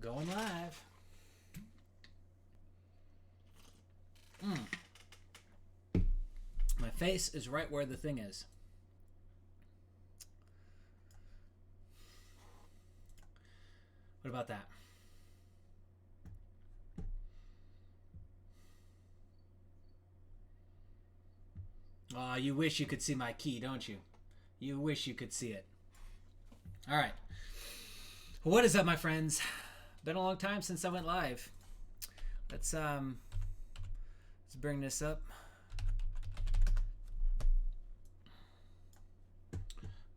Going live. My face is right where the thing is. What about that? Oh, you wish you could see my key, don't you? You wish you could see it. All right. What is up, my friends? Been a long time since I went live. Let's bring this up.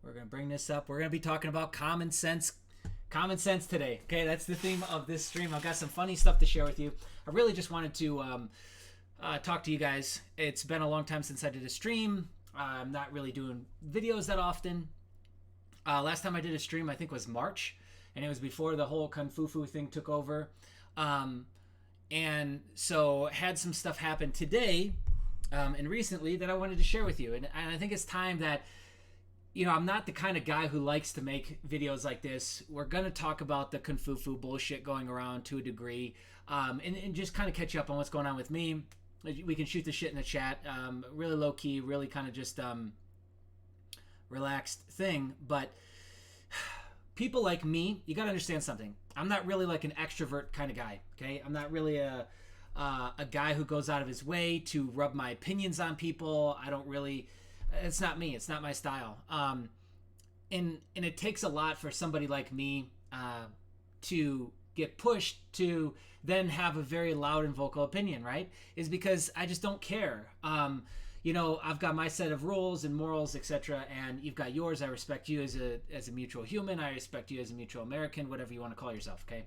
We're gonna bring this up. We're gonna be talking about common sense today. Okay, that's the theme of this stream. I've got some funny stuff to share with you. I really just wanted to talk to you guys. It's been a long time since I did a stream. I'm not really doing videos that often. Last time I did a stream, I think, was March, and it was before the whole Confufu thing took over. And so had some stuff happen today and recently that I wanted to share with you. And I think it's time that, you know, I'm not the kind of guy who likes to make videos like this. We're going to talk about the Confufu bullshit going around to a degree, and just kind of catch up on what's going on with me. We can shoot the shit in the chat. Really low key, really kind of just relaxed thing. But people like me, you got to understand something. I'm not really like an extrovert kind of guy. Okay, I'm not really a guy who goes out of his way to rub my opinions on people. I don't really. It's not me. It's not my style. And it takes a lot for somebody like me to get pushed to then have a very loud and vocal opinion, right? Is because I just don't care. You know, I've got my set of rules and morals, etc., and you've got yours. I respect you as a mutual human. I respect you as a mutual American, whatever you want to call yourself, okay?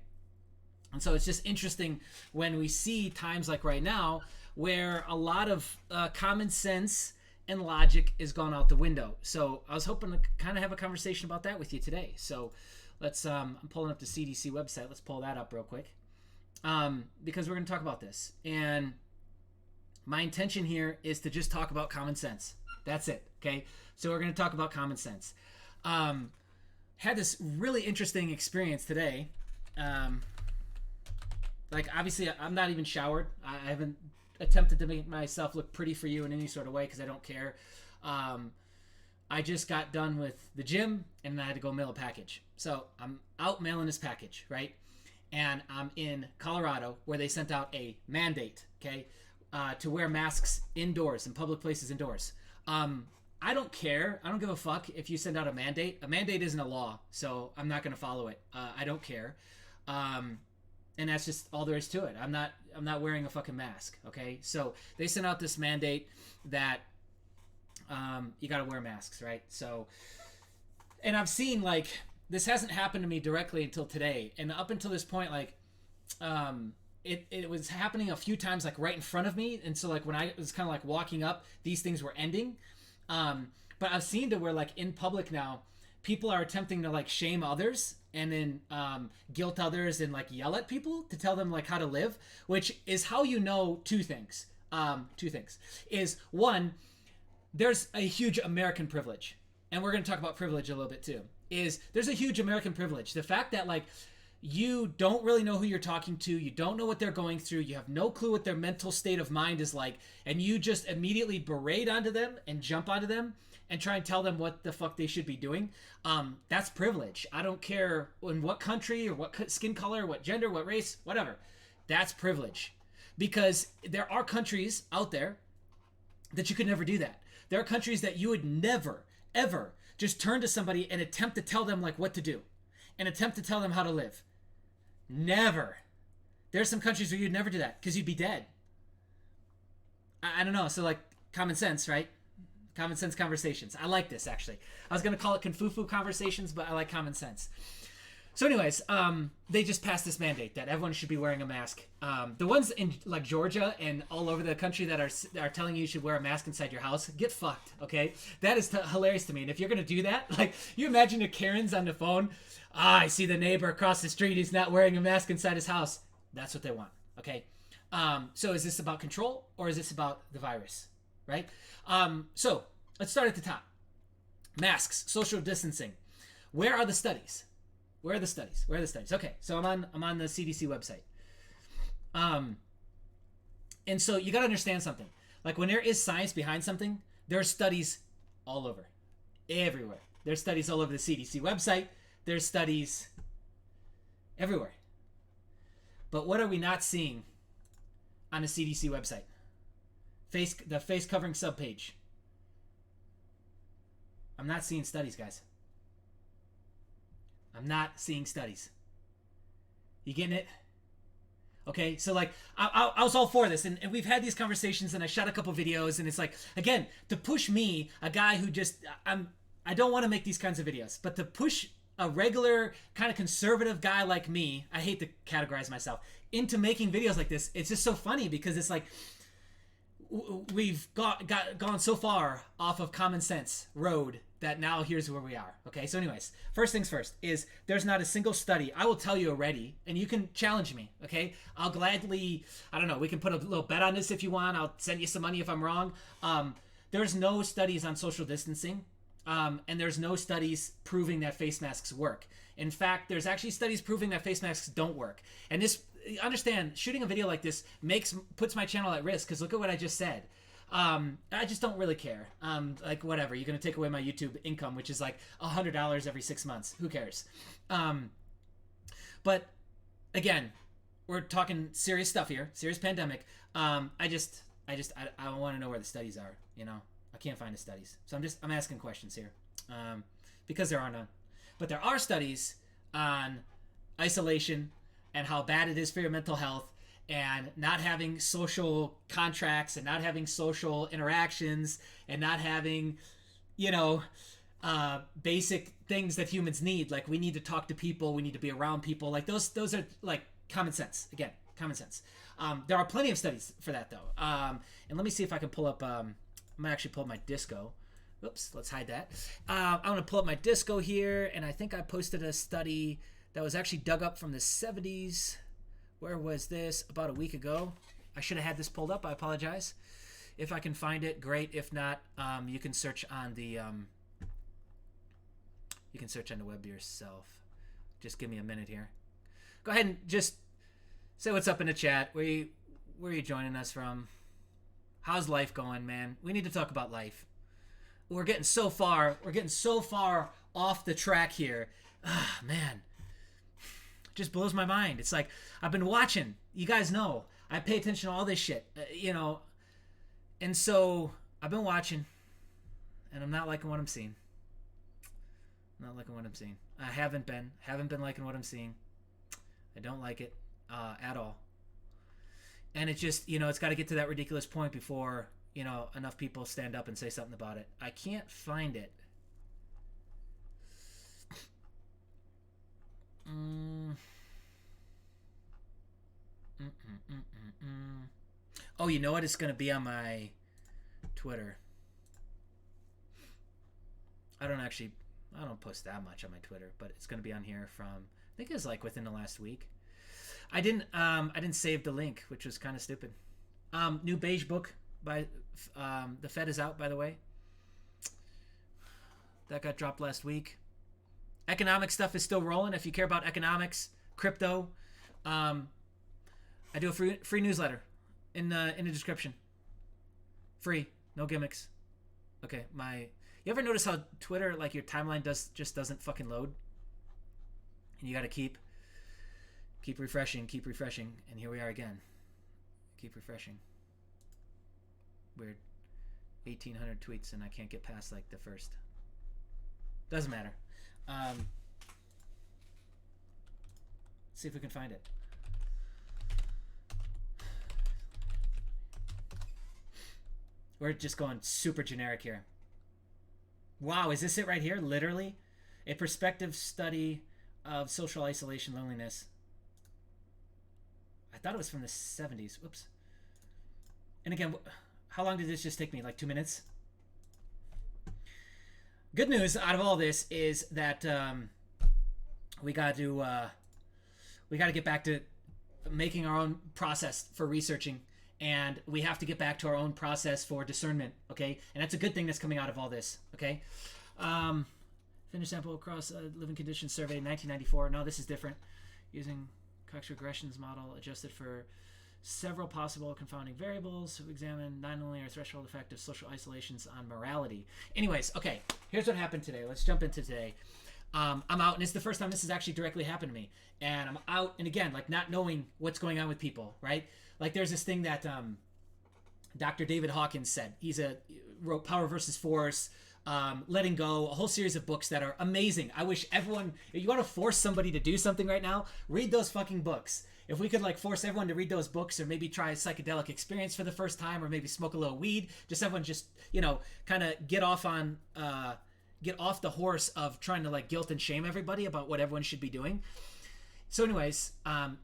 And so it's just interesting when we see times like right now where a lot of common sense and logic is gone out the window. So I was hoping to kind of have a conversation about that with you today. So let's, I'm pulling up the CDC website. Let's pull that up real quick because we're going to talk about this. And my intention here is to just talk about common sense. That's it. Okay. So we're going to talk about common sense. Had this really interesting experience today. Like obviously I'm not even showered. I haven't attempted to make myself look pretty for you in any sort of way because I don't care. I just got done with the gym and I had to go mail a package. So I'm out mailing this package, right? And I'm in Colorado where they sent out a mandate, okay, to wear masks indoors, in public places indoors. I don't care. I don't give a fuck if you send out a mandate. A mandate isn't a law, so I'm not going to follow it. I don't care. And that's just all there is to it. I'm not wearing a fucking mask, okay? So they sent out this mandate that you got to wear masks, right? So, and I've seen, like, this hasn't happened to me directly until today. And up until this point, like, it was happening a few times, like, right in front of me. And so, like, when I was kind of, like, walking up, these things were ending. But I've seen to where, like, in public now, people are attempting to, like, shame others and then guilt others and, like, yell at people to tell them, like, how to live, which is how you know two things. Two things. Is, one, there's a huge American privilege. And we're going to talk about privilege a little bit, too. Is there's a huge American privilege. The fact that, like, you don't really know who you're talking to. You don't know what they're going through. You have no clue what their mental state of mind is like. And you just immediately berate onto them and jump onto them and try and tell them what the fuck they should be doing. That's privilege. I don't care in what country or what skin color, what gender, what race, whatever. That's privilege. Because there are countries out there that you could never do that. There are countries that you would never, ever just turn to somebody and attempt to tell them, like, what to do and attempt to tell them how to live. Never. There's some countries where you'd never do that because you'd be dead. I don't know. So, like, common sense, right? Common sense conversations. I like this, actually. I was going to call it Confufu conversations, but I like common sense. So anyways, they just passed this mandate that everyone should be wearing a mask. The ones in, like, Georgia and all over the country that are telling you should wear a mask inside your house, get fucked, okay? That is hilarious to me. And if you're going to do that, like, you imagine the Karens on the phone, I see the neighbor across the street, he's not wearing a mask inside his house. That's what they want, okay? So is this about control or is this about the virus, right? So let's start at the top. Masks, social distancing. Where are the studies? Where are the studies? Where are the studies? Okay, so I'm on the CDC website. And so you got to understand something. Like when there is science behind something, there are studies all over, everywhere. There's studies all over the CDC website. There's studies everywhere. But what are we not seeing on the CDC website? The face covering subpage. I'm not seeing studies, guys. I'm not seeing studies. You getting it? Okay, so like I was all for this, and we've had these conversations, and I shot a couple videos, and it's like, again, to push me, a guy who just I don't want to make these kinds of videos, but to push a regular kind of conservative guy like me, I hate to categorize myself, into making videos like this, it's just so funny because it's like we've gone so far off of common sense road that now here's where we are. Okay, so anyways, first things first is there's not a single study. I will tell you already, and you can challenge me. Okay, I'll gladly, I don't know, we can put a little bet on this if you want. I'll send you some money if I'm wrong. There's no studies on social distancing, and there's no studies proving that face masks work. In fact, there's actually studies proving that face masks don't work. And this, understand, shooting a video like this puts my channel at risk, because look at what I just said. I just don't really care. Like whatever, you're gonna take away my YouTube income, which is like $100 every 6 months. Who cares? But again, we're talking serious stuff here, serious pandemic. I want to know where the studies are. You know, I can't find the studies, so I'm asking questions here, because there are none. But there are studies on isolation and how bad it is for your mental health, and not having social contracts, and not having social interactions, and not having, you know, basic things that humans need. Like we need to talk to people, we need to be around people. Like those are like common sense. Again, common sense. There are plenty of studies for that though. And let me see if I can pull up. I'm gonna actually pull up my Disco. Oops, let's hide that. I'm gonna pull up my Disco here, and I think I posted a study that was actually dug up from the 70s. Where was this? About a week ago. I should have had this pulled up. I apologize. If I can find it, great. If not, you can search on the web yourself. Just give me a minute here. Go ahead and just say what's up in the chat. Where are you joining us from? How's life going, man? We need to talk about life. We're getting so far off the track here. Ah, man. Just blows my mind. It's like I've been watching. You guys know I pay attention to all this shit, you know, and so I've been watching, and I'm not liking what I'm seeing. Not liking what I'm seeing. I haven't been liking what I'm seeing. I don't like it at all. And it just, you know, it's got to get to that ridiculous point before, you know, enough people stand up and say something about it. I can't find it. Oh, you know what? It's going to be on my Twitter. I don't post that much on my Twitter, but it's going to be on here from, I think it was like within the last week. I didn't save the link, which was kind of stupid. New beige book by The Fed is out, by the way. That got dropped last week. Economic stuff is still rolling. If you care about economics, crypto, I do a free newsletter in the description. Free, no gimmicks. Okay, you ever notice how Twitter, like your timeline just doesn't fucking load? And you got to keep refreshing, and here we are again. Keep refreshing. Weird. 1,800 tweets, and I can't get past like the first. Doesn't matter. See if we can find it. We're just going super generic here. Wow, is this it right here? Literally? A prospective study of social isolation, loneliness. I thought it was from the 70s. Whoops. And again, how long did this just take me? Like 2 minutes? Good news out of all this is that we got to get back to making our own process for researching, and we have to get back to our own process for discernment. Okay, and that's a good thing that's coming out of all this. Okay, Finished sample across living conditions survey 1994. No, this is different. Using Cox regressions model adjusted for several possible confounding variables. Examine not only our threshold effect of social isolations on morality. Anyways, okay, here's what happened today. Let's jump into today. I'm out, and it's the first time this has actually directly happened to me. And I'm out, and again, like not knowing what's going on with people, right? Like there's this thing that Dr. David Hawkins said. Wrote Power versus Force, Letting Go, a whole series of books that are amazing. I wish everyone, if you want to force somebody to do something right now, read those fucking books. If we could like force everyone to read those books, or maybe try a psychedelic experience for the first time, or maybe smoke a little weed, just everyone just, you know, kind of get off the horse of trying to like guilt and shame everybody about what everyone should be doing. So anyways,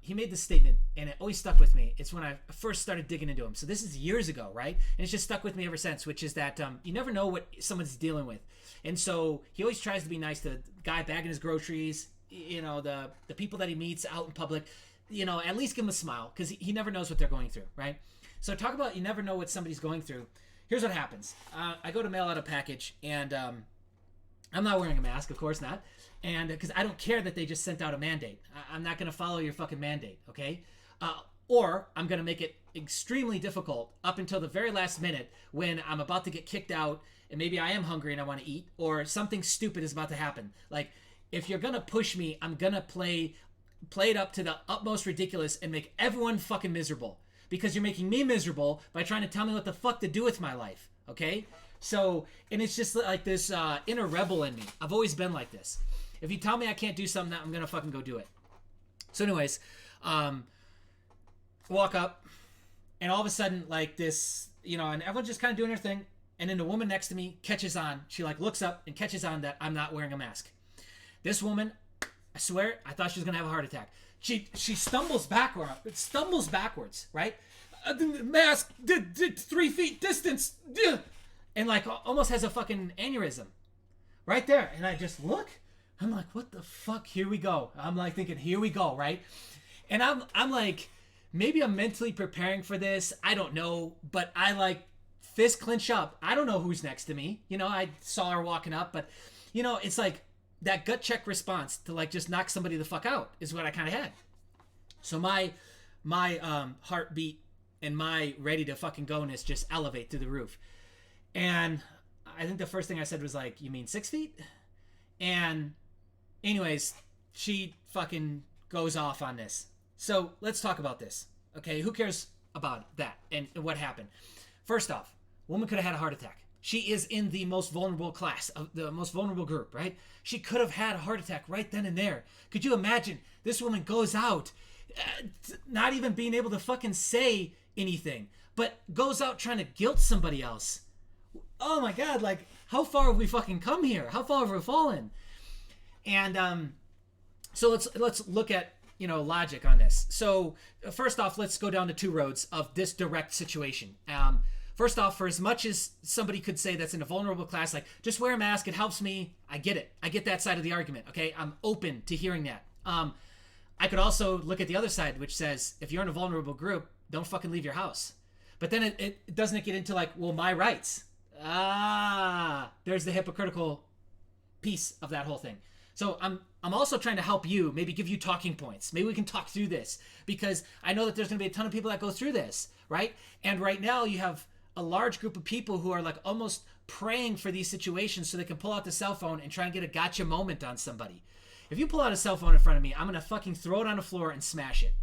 he made this statement, and it always stuck with me. It's when I first started digging into him. So this is years ago, right? And it's just stuck with me ever since, which is that you never know what someone's dealing with. And so he always tries to be nice to the guy bagging his groceries, you know, the people that he meets out in public, you know, at least give him a smile, because he never knows what they're going through, right? So talk about you never know what somebody's going through. Here's what happens. I go to mail out a package, and I'm not wearing a mask, of course not. And because I don't care that they just sent out a mandate. I'm not going to follow your fucking mandate, okay? Or I'm going to make it extremely difficult up until the very last minute when I'm about to get kicked out and maybe I am hungry and I want to eat, or something stupid is about to happen. Like, if you're going to push me, I'm going to play it up to the utmost ridiculous and make everyone fucking miserable. Because you're making me miserable by trying to tell me what the fuck to do with my life, okay? So, and it's just like this inner rebel in me. I've always been like this. If you tell me I can't do something, I'm gonna fucking go do it. So anyways, walk up, and all of a sudden, like this, you know, and everyone's just kind of doing their thing, and then the woman next to me catches on. She like looks up and catches on that I'm not wearing a mask. This woman, I swear, I thought she was gonna have a heart attack. She stumbles backwards, right? The mask, 3 feet distance, and like almost has a fucking aneurysm right there. And I just look. I'm like, what the fuck? Here we go. I'm like thinking, here we go, right? And I'm like, maybe I'm mentally preparing for this. I don't know, but I like fist clench up. I don't know who's next to me. You know, I saw her walking up, but you know, it's like that gut check response to like just knock somebody the fuck out is what I kind of had. So my heartbeat and my ready to fucking go-ness just elevate through the roof. And I think the first thing I said was like, you mean 6 feet? And anyways, she fucking goes off on this. So let's talk about this. Okay, who cares about that and what happened? First off, woman could have had a heart attack. She is in the most vulnerable class, of the most vulnerable group, right? She could have had a heart attack right then and there. Could you imagine? This woman goes out, not even being able to fucking say anything, but goes out trying to guilt somebody else. Oh my God, like, how far have we fucking come here? How far have we fallen? And so let's look at, you know, logic on this. So first off, let's go down the two roads of this direct situation. First off, for as much as somebody could say that's in a vulnerable class, like, just wear a mask, it helps me. I get it. I get that side of the argument, okay? I'm open to hearing that. I could also look at the other side, which says, if you're in a vulnerable group, don't fucking leave your house. But then it doesn't get into like, well, my rights. There's the hypocritical piece of that whole thing. So I'm also trying to help you, maybe give you talking points. Maybe we can talk through this, because I know that there's going to be a ton of people that go through this, right? And right now you have a large group of people who are like almost praying for these situations so they can pull out the cell phone and try and get a gotcha moment on somebody. If you pull out a cell phone in front of me, I'm going to fucking throw it on the floor and smash it.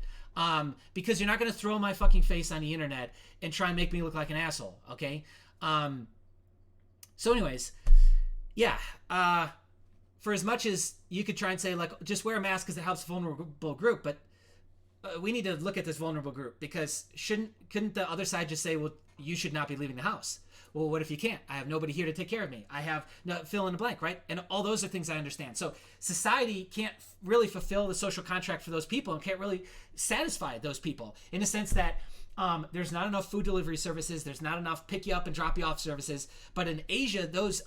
Because you're not going to throw my fucking face on the internet and try and make me look like an asshole, okay? So anyways, yeah, for as much as you could try and say, like, just wear a mask because it helps a vulnerable group, but we need to look at this vulnerable group, because couldn't the other side just say, well, you should not be leaving the house? Well, what if you can't? I have nobody here to take care of me. I have no, fill in the blank, right? And all those are things I understand. So society can't really fulfill the social contract for those people and can't really satisfy those people, in the sense that there's not enough food delivery services. There's not enough pick you up and drop you off services. But in Asia, those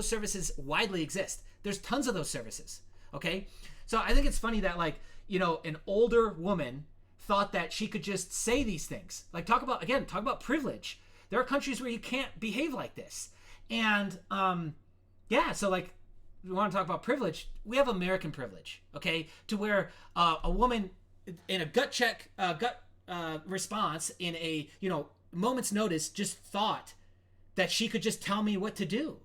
services widely exist. There's tons of those services. Okay. So I think it's funny that, like, you know, an older woman thought that she could just say these things. Like, talk about privilege. There are countries where you can't behave like this. And, yeah, so like, we want to talk about privilege, we have American privilege, okay? To where a woman in a gut check, response in a, moment's notice just thought that she could just tell me what to do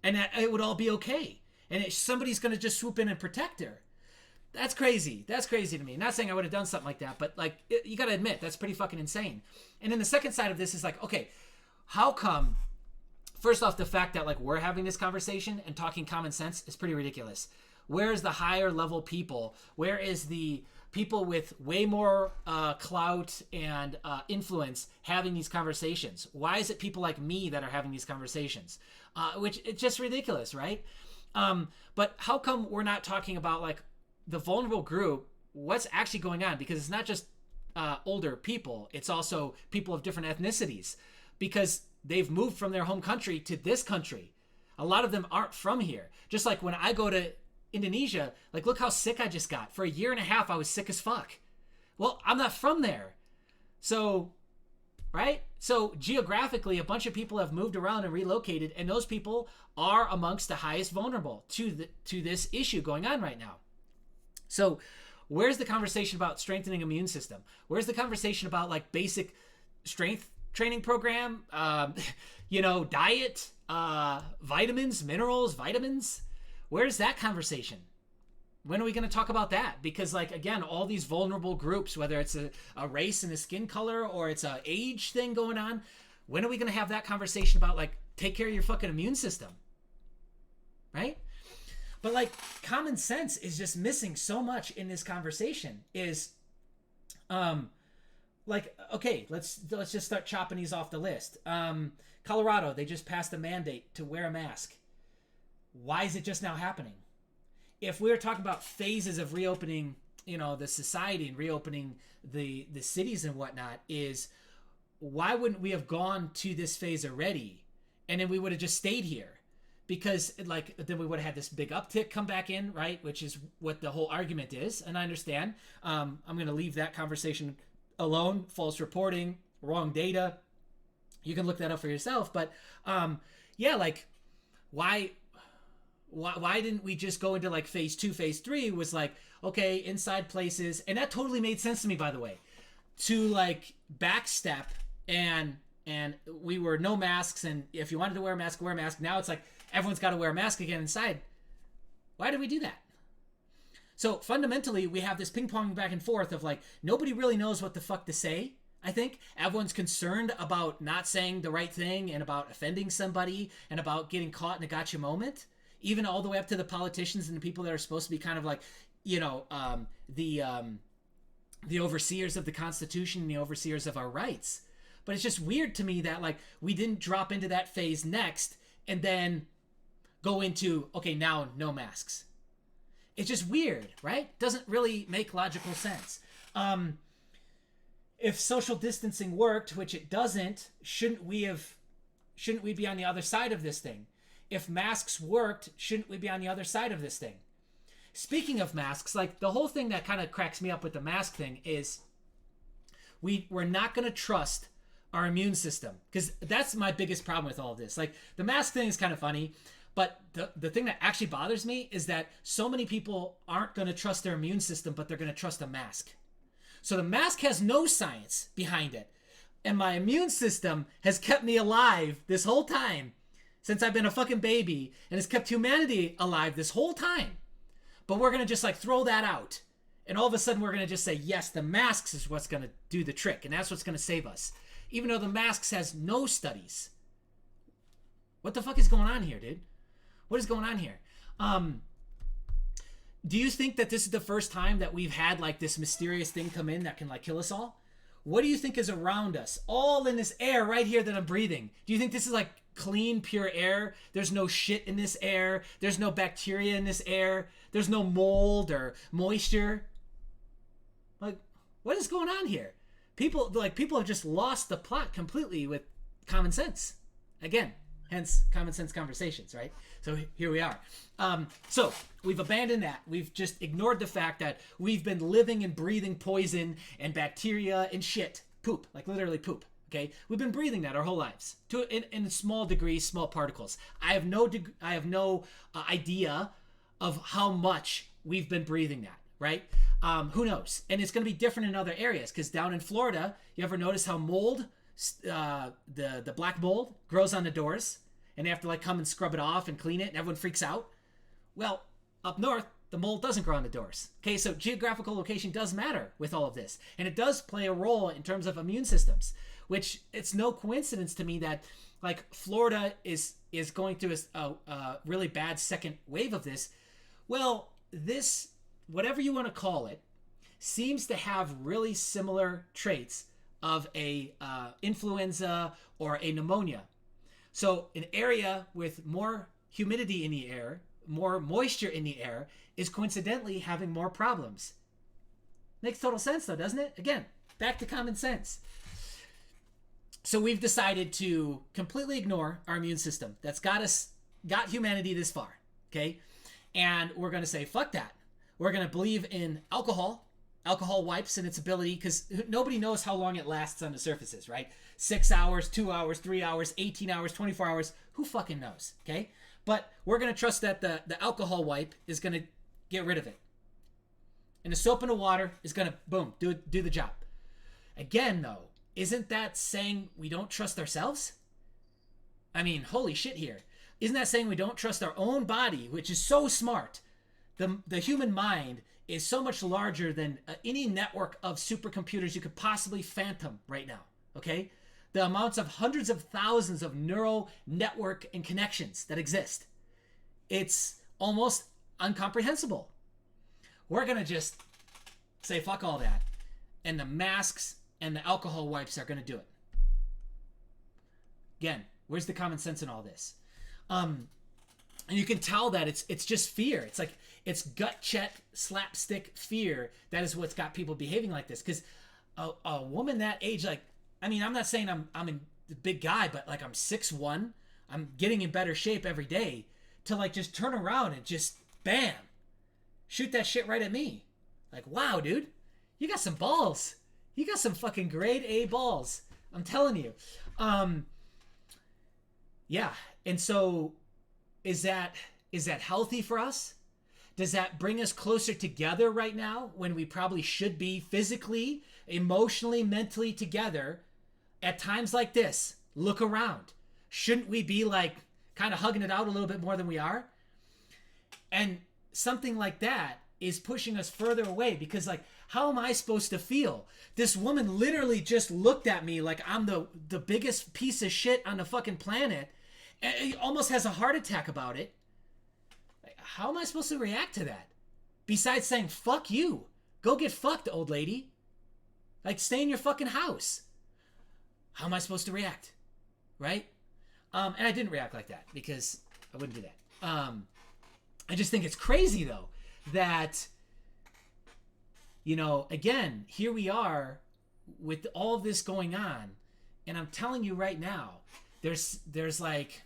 and that it would all be okay. And somebody's going to just swoop in and protect her. That's crazy. That's crazy to me. Not saying I would have done something like that, but you got to admit, that's pretty fucking insane. And then the second side of this is like, okay, how come, first off, the fact that like we're having this conversation and talking common sense is pretty ridiculous. Where is the higher level people? Where is the people with way more clout and influence having these conversations? Why is it people like me that are having these conversations? Which it's just ridiculous, right? But how come we're not talking about like the vulnerable group, what's actually going on? Because it's not just older people, it's also people of different ethnicities, because they've moved from their home country to this country. A lot of them aren't from here. Just like when I go to Indonesia, like look how sick I just got. For a year and a half, I was sick as fuck. Well, I'm not from there. So, right? So geographically, a bunch of people have moved around and relocated, and those people are amongst the highest vulnerable to this issue going on right now. So where's the conversation about strengthening immune system? Where's the conversation about like basic strength training program, diet, vitamins, minerals, vitamins? Where's that conversation? When are we going to talk about that? Because like, again, all these vulnerable groups, whether it's a race and a skin color or it's a age thing going on, when are we going to have that conversation about like, take care of your fucking immune system? Right? But like common sense is just missing so much in this conversation. Is okay, let's just start chopping these off the list. Colorado, they just passed a mandate to wear a mask. Why is it just now happening? If we're talking about phases of reopening, the society and reopening the cities and whatnot, is why wouldn't we have gone to this phase already and then we would have just stayed here? Because like then we would have had this big uptick come back in, right? Which is what the whole argument is. And I understand. I'm going to leave that conversation alone. False reporting, wrong data. You can look that up for yourself. But yeah, like why didn't we just go into like phase 2, phase 3 was like, okay, inside places. And that totally made sense to me, by the way, to like backstep and we were no masks. And if you wanted to wear a mask, wear a mask. Now it's like, everyone's got to wear a mask again inside. Why did we do that? So fundamentally, we have this ping-pong back and forth of like, nobody really knows what the fuck to say, I think. Everyone's concerned about not saying the right thing and about offending somebody and about getting caught in a gotcha moment. Even all the way up to the politicians and the people that are supposed to be kind of like, the overseers of the Constitution and the overseers of our rights. But it's just weird to me that like we didn't drop into that phase next and then go into, okay, now no masks. It's just weird, right? Doesn't really make logical sense. If social distancing worked, which it doesn't, shouldn't we be on the other side of this thing? If masks worked, shouldn't we be on the other side of this thing? Speaking of masks, like the whole thing that kind of cracks me up with the mask thing is we're not going to trust our immune system, because that's my biggest problem with all of this. Like the mask thing is kind of funny, but the thing that actually bothers me is that so many people aren't going to trust their immune system, but they're going to trust a mask. So the mask has no science behind it, and my immune system has kept me alive this whole time since I've been a fucking baby, and has kept humanity alive this whole time. But we're going to just like throw that out, and all of a sudden we're going to just say, yes, the masks is what's going to do the trick, and that's what's going to save us. Even though the masks has no studies. What the fuck is going on here, dude? What is going on here? Do you think that this is the first time that we've had like this mysterious thing come in that can like kill us all? What do you think is around us? All in this air right here that I'm breathing. Do you think this is like clean, pure air? There's no shit in this air. There's no bacteria in this air. There's no mold or moisture. Like, what is going on here? People have just lost the plot completely with common sense. Again, hence common sense conversations, right? So here we are. So we've abandoned that. We've just ignored the fact that we've been living and breathing poison and bacteria and shit. Poop, like literally poop, Okay, we've been breathing that our whole lives, in a small degree, small particles. I have no idea of how much we've been breathing that, right? Who knows? And it's going to be different in other areas, because down in Florida, you ever notice how mold, the black mold, grows on the doors, and they have to like come and scrub it off and clean it, and everyone freaks out? Well, up north, the mold doesn't grow on the doors. Okay, so geographical location does matter with all of this, and it does play a role in terms of immune systems. Which, it's no coincidence to me that like Florida is going through a really bad second wave of this. Well, this, whatever you want to call it, seems to have really similar traits of a influenza or a pneumonia. So an area with more humidity in the air, more moisture in the air, is coincidentally having more problems. Makes total sense though, doesn't it? Again, back to common sense. So we've decided to completely ignore our immune system that's got humanity this far, okay? And we're going to say, fuck that. We're going to believe in alcohol wipes and its ability, because nobody knows how long it lasts on the surfaces, right? 6 hours, 2 hours, 3 hours, 18 hours, 24 hours. Who fucking knows, okay? But we're going to trust that the alcohol wipe is going to get rid of it. And the soap and the water is going to, boom, do the job. Again, though, isn't that saying we don't trust ourselves? I mean, holy shit here. Isn't that saying we don't trust our own body, which is so smart? The human mind is so much larger than any network of supercomputers you could possibly fathom right now, okay? The amounts of hundreds of thousands of neural network and connections that exist. It's almost incomprehensible. We're going to just say fuck all that. And the masks and the alcohol wipes are going to do it. Again, where's the common sense in all this? And you can tell that it's just fear. It's like, it's gut check slapstick fear. That is what's got people behaving like this. Because a woman that age, like, I mean, I'm not saying I'm a big guy, but like I'm 6'1", I'm getting in better shape every day, to like just turn around and just bam, shoot that shit right at me. Like, wow, dude, you got some balls. You got some fucking grade A balls. I'm telling you. Yeah. And so is that healthy for us? Does that bring us closer together right now, when we probably should be physically, emotionally, mentally together at times like this? Look around. Shouldn't we be like kind of hugging it out a little bit more than we are? And something like that is pushing us further away, because like, how am I supposed to feel? This woman literally just looked at me like I'm the biggest piece of shit on the fucking planet, and almost has a heart attack about it. How am I supposed to react to that? Besides saying, fuck you. Go get fucked, old lady. Like, stay in your fucking house. How am I supposed to react? Right? And I didn't react like that, because I wouldn't do that. I just think it's crazy, though, that, you know, again, here we are with all of this going on, and I'm telling you right now, there's like,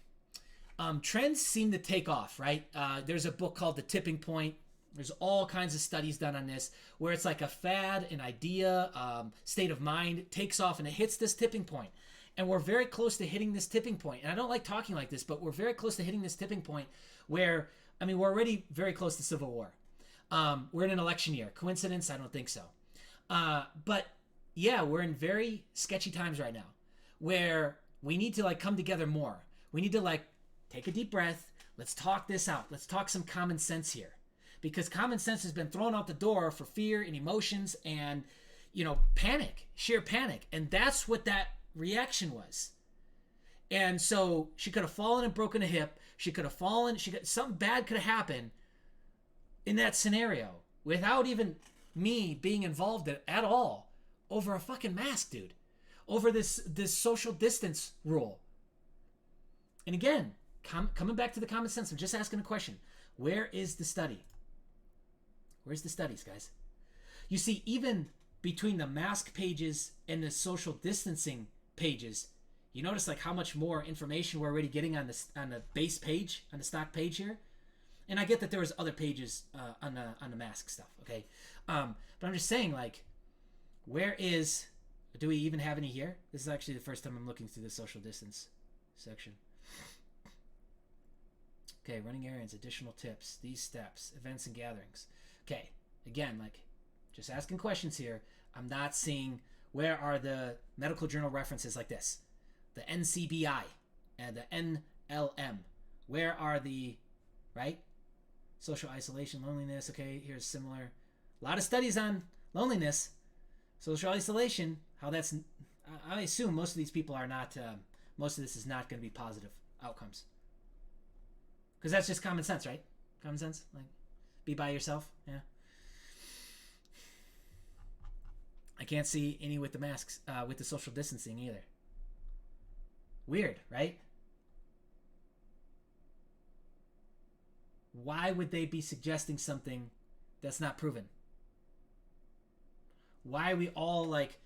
trends seem to take off, right? There's a book called The Tipping Point. There's all kinds of studies done on this, where it's like a fad, an idea, state of mind takes off, and it hits this tipping point. And we're very close to hitting this tipping point. And I don't like talking like this, but we're very close to hitting this tipping point where, I mean, we're already very close to civil war. We're in an election year. Coincidence? I don't think so. But yeah, we're in very sketchy times right now, where we need to like come together more. We need to like take a deep breath. Let's talk this out. Let's talk some common sense here, because common sense has been thrown out the door for fear and emotions and, you know, panic, sheer panic. And that's what that reaction was. And so she could have fallen and broken a hip. She could have fallen. Something bad could have happened in that scenario without even me being involved at all, over a fucking mask, dude, over this social distance rule. And again, coming back to the common sense, I'm just asking a question. Where is the study? Where's the studies, guys? You see, even between the mask pages and the social distancing pages, you notice like how much more information we're already getting on the base page, on the stock page here. And I get that there was other pages on the mask stuff, okay? But I'm just saying, like, where is Do we even have any here? This is actually the first time I'm looking through the social distance section. Okay, running errands, additional tips, these steps, events and gatherings. Okay, again, like, just asking questions here. I'm not seeing where are the medical journal references like this, the NCBI and the NLM. Where are the, right? Social isolation, loneliness. Okay, here's similar. A lot of studies on loneliness, social isolation. How that's, I assume most of these people are not. Most of this is not going to be positive outcomes. Because that's just common sense, right? Common sense, like, be by yourself. Yeah. I can't see any with the masks, with the social distancing either. Weird, right? Why would they be suggesting something that's not proven? Why are we all like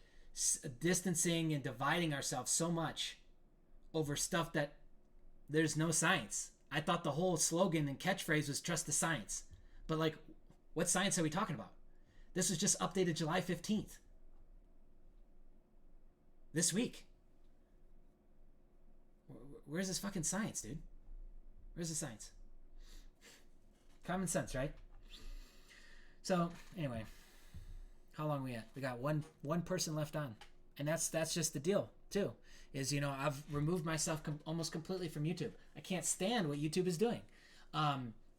distancing and dividing ourselves so much over stuff that there's no science? I thought the whole slogan and catchphrase was trust the science. But like, what science are we talking about? This was just updated July 15th. This week. Where's this fucking science, dude? Where's the science? Common sense, right? So, anyway. How long are we at? We got one person left on. And that's just the deal, too. Is, you know, I've removed myself almost completely from YouTube. I can't stand what YouTube is doing.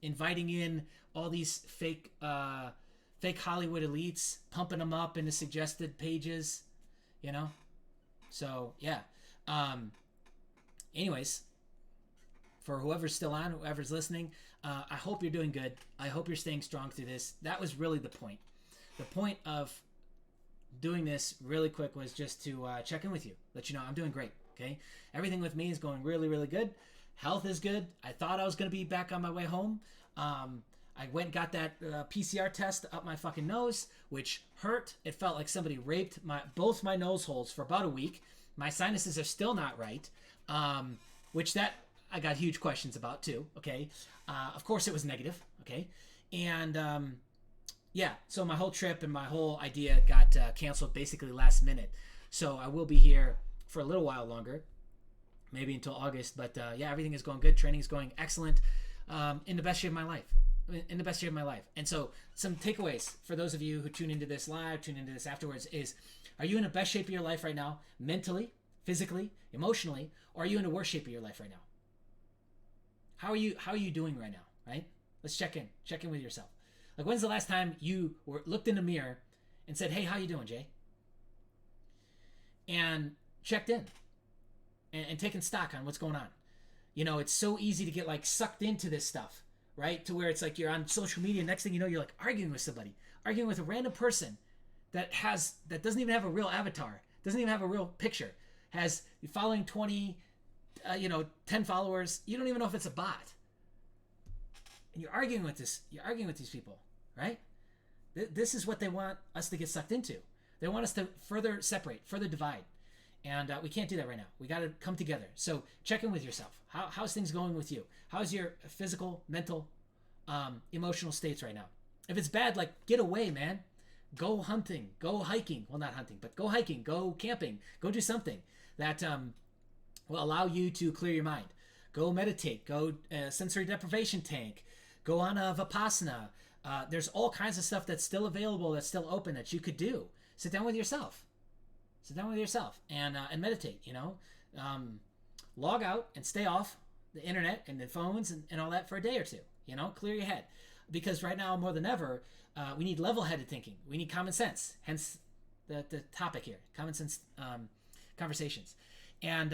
Inviting in all these fake Hollywood elites, pumping them up into suggested pages, you know? So, yeah. Anyways, for whoever's still on, whoever's listening, I hope you're doing good. I hope you're staying strong through this. That was really the point. The point of doing this really quick was just to check in with you, let you know I'm doing great. Okay, everything with me is going really, really good. Health is good. I thought I was going to be back on my way home. I went and got that PCR test up my fucking nose, which hurt. It felt like somebody raped both my nose holes for about a week. My sinuses are still not right, which that I got huge questions about too. Okay, of course it was negative. Okay, and yeah, so my whole trip and my whole idea got canceled basically last minute. So I will be here for a little while longer, maybe until August. But yeah, everything is going good. Training is going excellent. In the best shape of my life. In the best shape of my life. And so some takeaways for those of you who tune into this live, tune into this afterwards is, are you in the best shape of your life right now? Mentally, physically, emotionally, or are you in the worst shape of your life right now? How are you doing right now, right? Let's check in with yourself. Like, when's the last time you looked in the mirror and said, hey, how you doing, Jay? And checked in and taken stock on what's going on. You know, it's so easy to get like sucked into this stuff, right? To where it's like you're on social media. Next thing you know, you're like arguing with somebody, arguing with a random person that doesn't even have a real avatar, doesn't even have a real picture, has following 20, 10 followers. You don't even know if it's a bot. And you're arguing with these people, right? This is what they want us to get sucked into. They want us to further separate, further divide. And we can't do that right now. We got to come together. So check in with yourself. How's things going with you? How's your physical, mental, emotional states right now? If it's bad, like, get away, man. Go hunting. Go hiking. Well, not hunting, but go hiking. Go camping. Go do something that will allow you to clear your mind. Go meditate. Go sensory deprivation tank. Go on a Vipassana. There's all kinds of stuff that's still available, that's still open, that you could do. Sit down with yourself. Sit down with yourself and meditate, you know. Log out and stay off the internet and the phones and all that for a day or two, you know. Clear your head. Because right now, more than ever, we need level-headed thinking. We need common sense. Hence the topic here, common sense conversations. And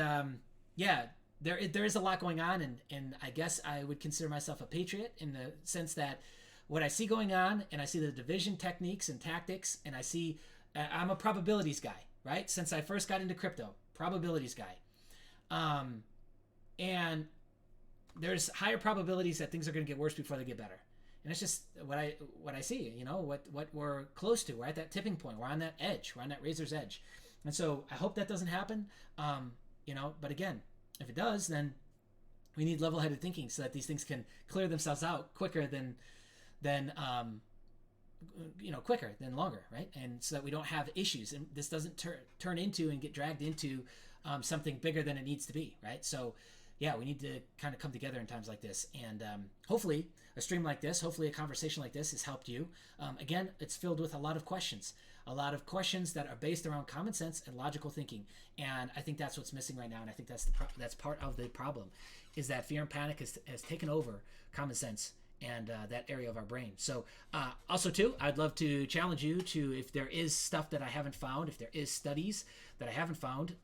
yeah, there is a lot going on, and I guess I would consider myself a patriot in the sense that what I see going on, and I see the division techniques and tactics, and I see I'm a probabilities guy, right? Since I first got into crypto, probabilities guy. And there's higher probabilities that things are going to get worse before they get better. And it's just what I see, you know, what we're close to. We're at that tipping point. We're on that edge. We're on that razor's edge. And so I hope that doesn't happen. You know, but again, if it does, then we need level-headed thinking so that these things can clear themselves out quicker than quicker than longer, right? And so that we don't have issues, and this doesn't turn into and get dragged into something bigger than it needs to be, right? So yeah, we need to kind of come together in times like this, and hopefully a stream like this, hopefully a conversation like this has helped you. Again, it's filled with a lot of questions that are based around common sense and logical thinking, and I think that's what's missing right now, and I think that's part of the problem, is that fear and panic has taken over common sense and that area of our brain. So also too, I'd love to challenge you to, if there is stuff that I haven't found, if there is studies that I haven't found,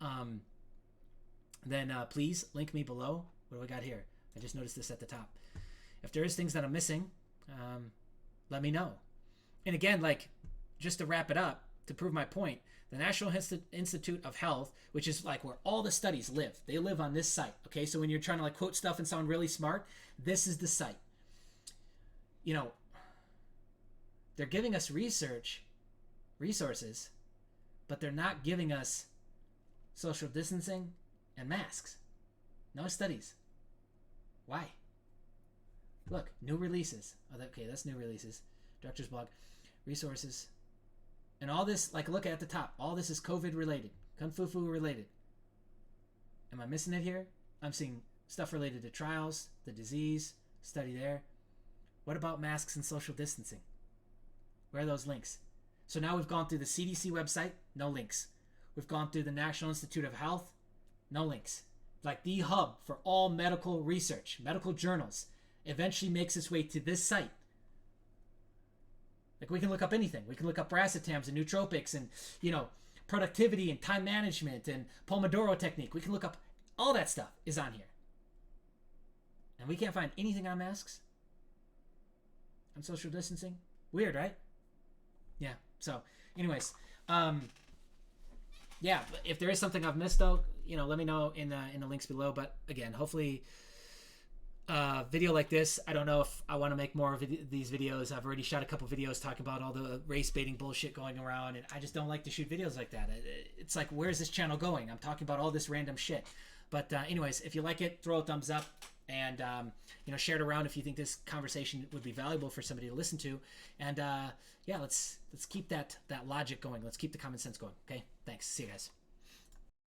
then please link me below. What do we got here? I just noticed this at the top. If there is things that I'm missing, let me know. And again, like, just to wrap it up, to prove my point, the National Institute of Health, which is like where all the studies live, they live on this site. Okay, so when you're trying to like quote stuff and sound really smart, this is the site. They're giving us resources, but they're not giving us social distancing and masks. No studies. Why? Look, new releases. Okay, that's new releases. Director's blog, resources, and all this. Like, look at the top. All this is COVID related, Kung Fu related. Am I missing it here? I'm seeing stuff related to trials, the disease, study there. What about masks and social distancing? Where are those links? So now we've gone through the CDC website, no links. We've gone through the National Institute of Health, no links. Like the hub for all medical research, medical journals, eventually makes its way to this site. Like, we can look up anything. We can look up racetams and nootropics and, productivity and time management and Pomodoro technique. We can look up all that stuff is on here. And we can't find anything on masks, on social distancing. Weird, right? Yeah. So anyways, yeah, if there is something I've missed though, let me know in the links below. But again, hopefully video like this, I don't know if I want to make more of these videos. I've already shot a couple videos talking about all the race baiting bullshit going around, and I just don't like to shoot videos like that. It's like, where's this channel going? I'm talking about all this random shit. But anyways, if you like it, throw a thumbs up, and share it around if you think this conversation would be valuable for somebody to listen to. And yeah, let's keep that logic going. Let's keep the common sense going. Okay, thanks. See you guys.